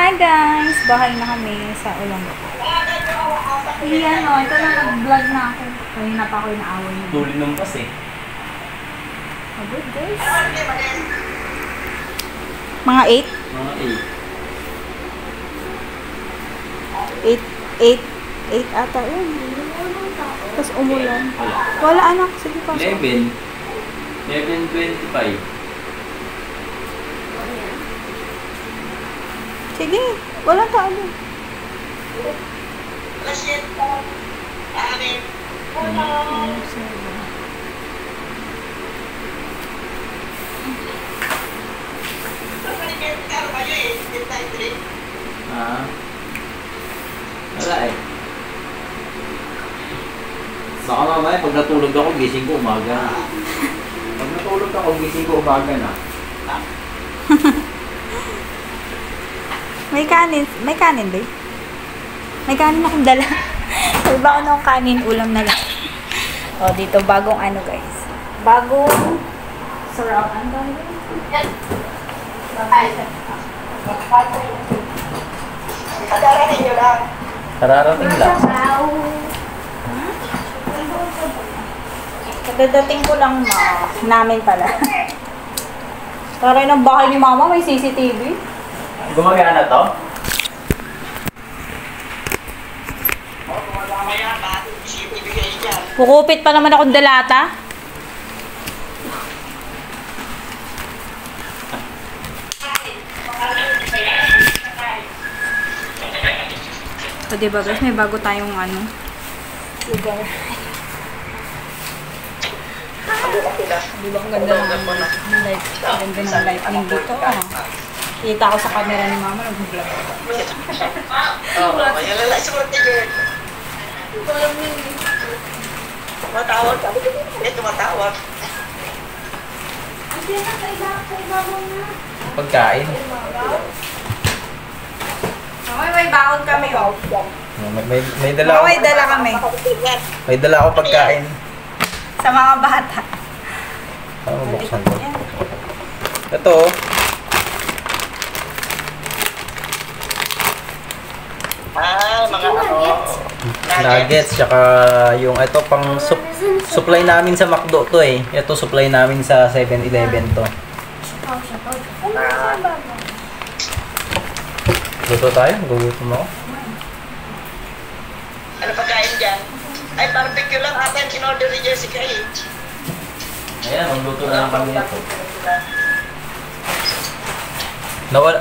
Hi guys! Bahay na kami sa ulang. Iyan o, ito na nag-vlog na ako. Kanina pa ako inaaway niyo. Tuloy ng pas eh. Good guys. Mga 8? Mga 8 ata yun. Tapos umulan. Wala anak. Sige pa. 11. 11:25. Sige. Wala ka ano. Wala eh. Baka mamaya pag natulog ako, gising ko umaga na. Pag natulog ako, gising ko umaga na. May kanin ba? May kanin akong dala. May ba ako ng kanin, ulam na lang. O, dito bagong ano guys. Bagong sarap. Ano ba yun? Kararating nyo lang. Kararating lang. Kadadating ko lang namin pala. Taray ng bahay ni mama, may CCTV. Gumagana to? Kukupit pa naman akong dalata. So, diba guys, may bago tayong ano, lugar. Diba ang ganda ng light? Ang ganda ng lightning dito. Kita ko sa camera ni mama, nag-vlog. May lalaki sa mga tigil. Tumatawag ka. Tumatawag. Pagkain. May baon kami, oh. May dala ako. May dala kami. May dala ako pagkain. Sa mga bata. Ano buksan mo? Ito. Mga ano. Nuggets, tsaka yung ito pang supply namin sa McDo to eh. Ito supply namin sa 7-Eleven to. Luto tayo? Gugutom ako. Ano pagkain dyan? Ay, barbecue lang ata yung in-order ni Jessica eh. Ayan, magluto na lang kami nito.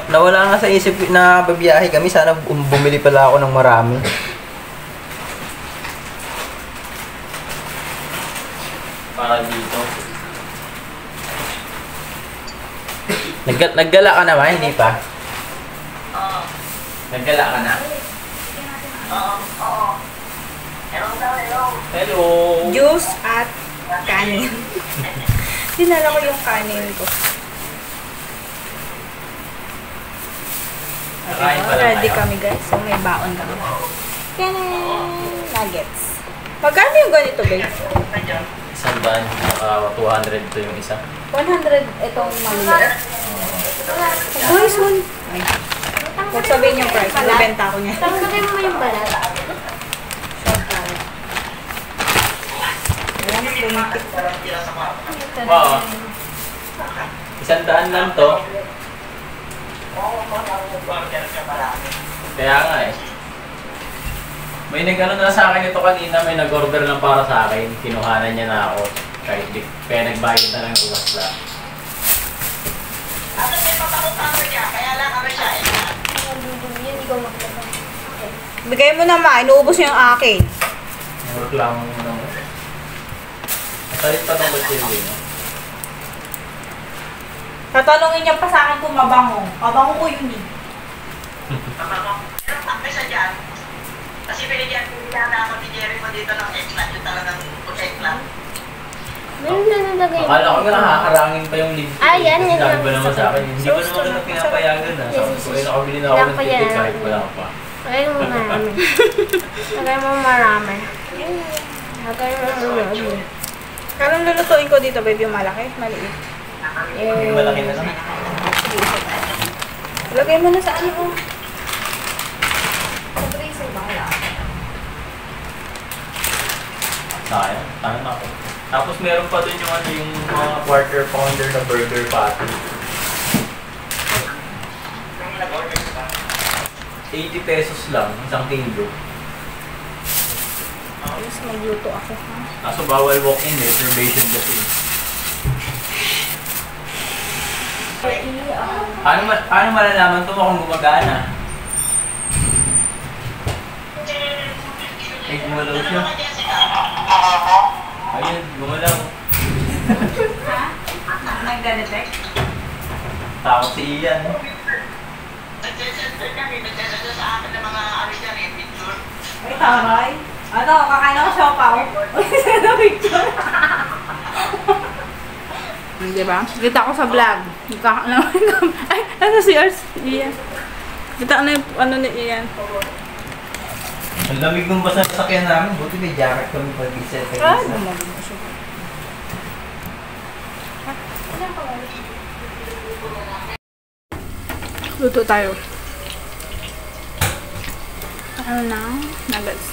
Nawala nga sa isip na babiyahe kami. Sana bumili pala ako ng marami. Para dito. Naggala ka naman, hindi pa? Oo. Naggala ka na? Oo. Hello! Juice at kanin. Dinala ko yung kanin ko. Kakain pa lang Ready kayo? kami guys. So may baon kami. Kanin! Nuggets. Magkano yung ganito guys? Isang ban, 200 to yung isa. 100 itong maliit. Guys, huwag sabihin yung price. Nabenta ko niya. Tanggalin mo yung balat. Ayan, lumitik. Wow. 100 lang to. Kaya nga eh. May nag-ano na sa akin ito kanina, may nag-order lang para sa akin. Kinuhanan niya na ako. Kaya nagbayad na lang uwas lang. At may patakot-takot niya, kaya lang kami siya eh. Yan, ikaw magkita. Bigay mo naman. Inuubos niya yung akin. Reklamo mo naman. Masalit pa itong kutsilyo, no? Tatanungin niya pa sa akin kung mabango. Mabango ko yun eh. Pero takme siya dyan. Kasi binigyan na ako ni Jerry mo dito ng eggplant. Yung talagang eggplant. Meron na nalagay. Akala ko nga nakakarangin pa yung lid. Ah, yan, Kasi yan sabi lang. ba naman sa akin, hindi ba naman ito pinapayagan na. Sabi ko, nakabili na ako ng ticket kahit wala ka pa. Lagay mo marami. Lagay mo marami. Lagay mo marami. Kailan lulutuin ko dito, baby? Yung malaki? Maliit? Hindi malaki na lang. Lagay mo na sa ano. Sayang. Sayang ako. Tapos meron pa dun yung ano yung mga quarter pounder na burger patty. 80 pesos lang, isang kilo. Tapos magluto ako, ha? Kaso bawal walk-in, reservation kasi. Paano malalaman ito kung gumagana? Ay, gumalaw siya. Ayun, gumalaw. Ha? Nagda-detect? Takot si Ian. Nag-sensor kami, nagdadala sa akin ng mga ano dyan eh, picture. Ay, taray. Ano, kakain ako siopaw. Sa picture. Diba? Kita ko sa vlog. Ay, nasa si Ars. Iyan. Kita ko na yung ano ni Ian. Ang lamig nung basa sa sakyan namin, buti may jacket kami pag-isa. Ah, lumabog na siya. Luto tayo. Ano na? Nuggets.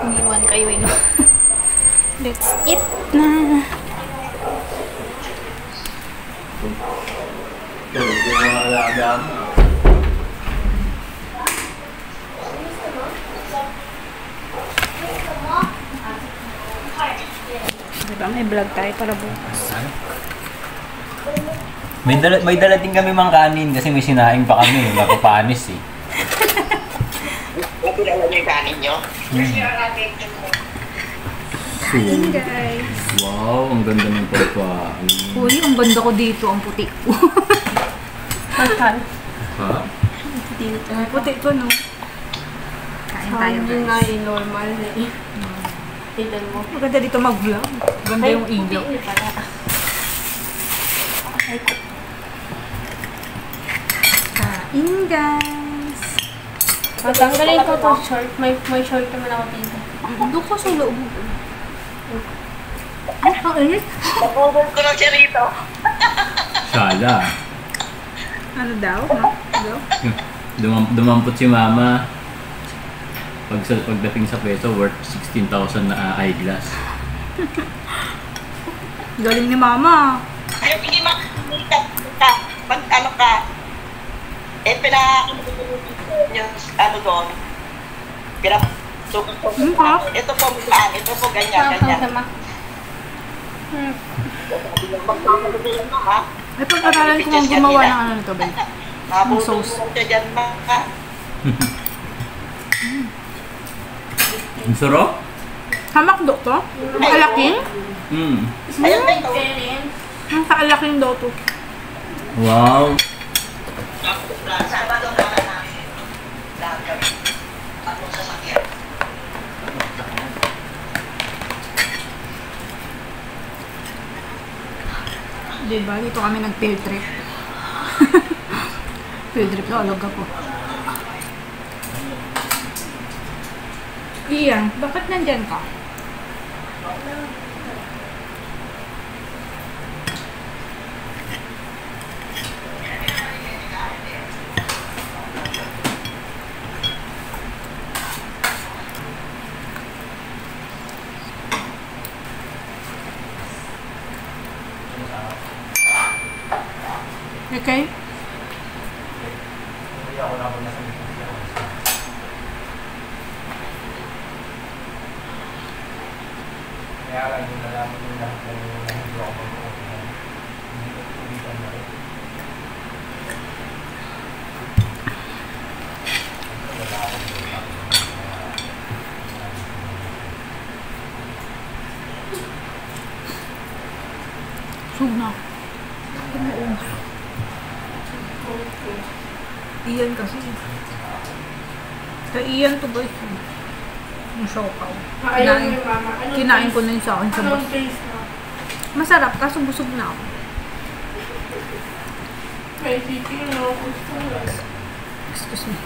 Umiwan kayo no. Let's eat na. Ito, yung mga alaga mo. Diba may vlog tayo para bukas. May dala din kami mga kanin kasi may sinaing pa kami. Napapanis eh. Hindi alam niyo yung kanin nyo? Kain guys. Wow, ang ganda ng pagkain. Uy, ang ganda ko dito. Ang puti ko. Total. Ha? Dito. Ang puti ko no. Kain tayo Hindi nga guys. yung normal eh. Tignan mo. Maganda dito mag-vlog. Ganda yung ilaw. puti pala. Kain guys. Matanggalin ko to short. May short naman ako dito. Doon ko sa loob. Ay, ang init. Napubog ko lang siya rito. Sala. Ano daw? No? Daw? Dumampot si mama. Pagdating sa peso, worth 16,000 na eyeglass. Galing ni mama. Ay, hindi makikita ka. Pag ano ka, eh, yung ano doon, sukat po. Ito po, maglaan. Ito po, ganyan, ganyan. Sama. Magpapagaling mo, ha? Ay, pag-aralan ko ang gumawa ng ano nito, babe. Sauce. Siya dyan, ha? Ang sarap? Hamak do to? Kaalaking? Ayun na ito. Ang kaalaking daw to. Wow. Sabado na namin. Lahat kami. Atong sasakyan. Diba? Dito kami nag-field trip. Field trip to, alog ako. Iyan, bakit nandyan ka? Okay? Kaya lang, yung nalaman nila na hindi ako mag-okay. Hindi ko tulitan na rin. Wala akong lupa. Suna. Iyan kasi. Kaya iyan to guys. Yung siopaw. Ayaw mo yung mama. Kinain ko na yun sa akin sa Anong bus. taste mo? Masarap, kaso busog na ako. May chicken, no? Excuse me.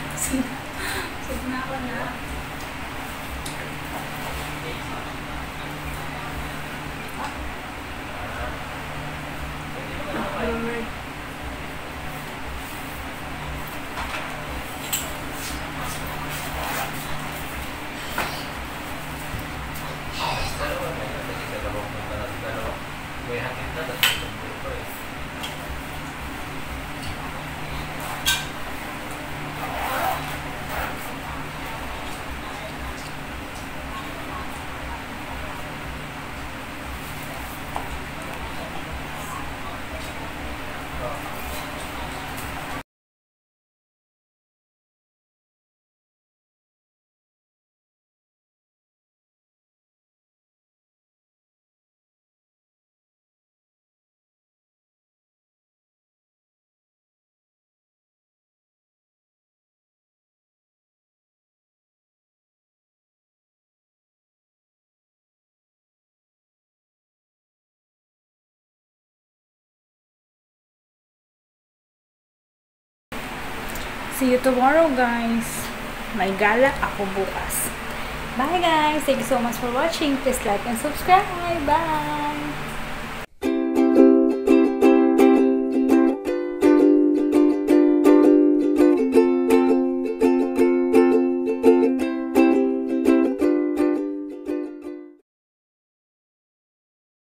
Busog na ako na. May hatid na, tapos ito eh. See you tomorrow, guys. May gala ako bukas. Bye, guys. Thank you so much for watching. Please like and subscribe. Bye.